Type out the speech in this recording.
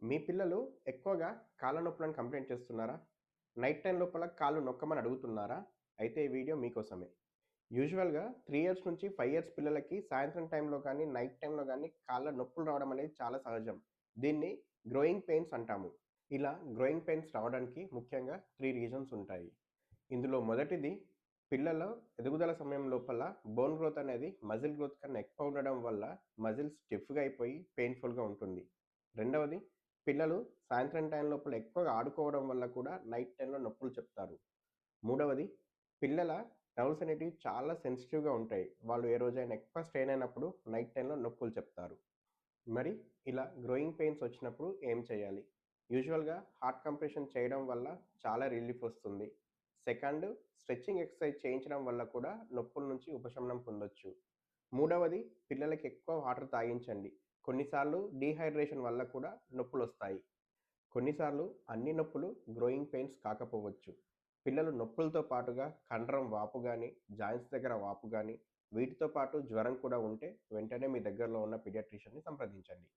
మీ పిల్లలు ఎక్కువగా కాళ్ళ నొప్పులని కంప్లెయింట్ చేస్తున్నారా? నైట్ టైమ్ లోపల కాళ్ళు నొక్కమని అడుగుతున్నారా? అయితే ఈ వీడియో మీకోసమే. యూజువల్‌గా 3 ఇయర్స్ నుంచి 5 ఇయర్స్ పిల్లలకి సాయంత్రం టైంలో గానీ, నైట్ టైమ్‌లో గానీ కాళ్ళ నొప్పులు రావడం అనేది చాలా సహజం. దీన్ని గ్రోయింగ్ పెయిన్స్ అంటాము. ఇలా గ్రోయింగ్ పెయిన్స్ రావడానికి ముఖ్యంగా 3 రీజన్స్ ఉంటాయి. ఇందులో మొదటిది పిల్లల ఎదుగుదల సమయం లోపల బోన్ గ్రోత్ అనేది మజిల్ గ్రోత్ కన్నా ఎక్కువ ఉండడం వల్ల మజిల్స్ స్టిఫ్‌గా అయిపోయి పెయిన్‌ఫుల్‌గా ఉంటుంది. రెండవది పిల్లలు సాయంత్రం టైం లోపల ఎక్కువగా ఆడుకోవడం వల్ల కూడా నైట్ టైమ్‌లో నొప్పులు చెప్తారు. మూడవది పిల్లల నర్వ్స్ అనేటివి చాలా సెన్సిటివ్‌గా ఉంటాయి. వాళ్ళు ఏ రోజైనా ఎక్కువ స్ట్రెయిన్ అయినప్పుడు నైట్ టైమ్‌లో నొప్పులు చెప్తారు. మరి ఇలా గ్రోయింగ్ పెయిన్స్ వచ్చినప్పుడు ఏం చేయాలి? యూజువల్‌గా హార్ట్ కంప్రెషన్ చేయడం వల్ల చాలా రిలీఫ్ వస్తుంది. సెకండ్ స్ట్రెచింగ్ ఎక్సర్సైజ్ చేయించడం వల్ల కూడా నొప్పుల నుంచి ఉపశమనం పొందొచ్చు. మూడవది పిల్లలకి ఎక్కువ వాటర్ తాగించండి. కొన్నిసార్లు డీహైడ్రేషన్ వల్ల కూడా నొప్పులొస్తాయి. కొన్నిసార్లు అన్ని నొప్పులు గ్రోయింగ్ పెయిన్స్ కాకపోవచ్చు. పిల్లలు నొప్పులతో పాటుగా కండరం వాపు గాని, జాయింట్స్ దగ్గర వాపు గాని, వీటితో పాటు జ్వరం కూడా ఉంటే వెంటనే మీ దగ్గరలో ఉన్న పీడియాట్రిషియన్‌ని సంప్రదించండి.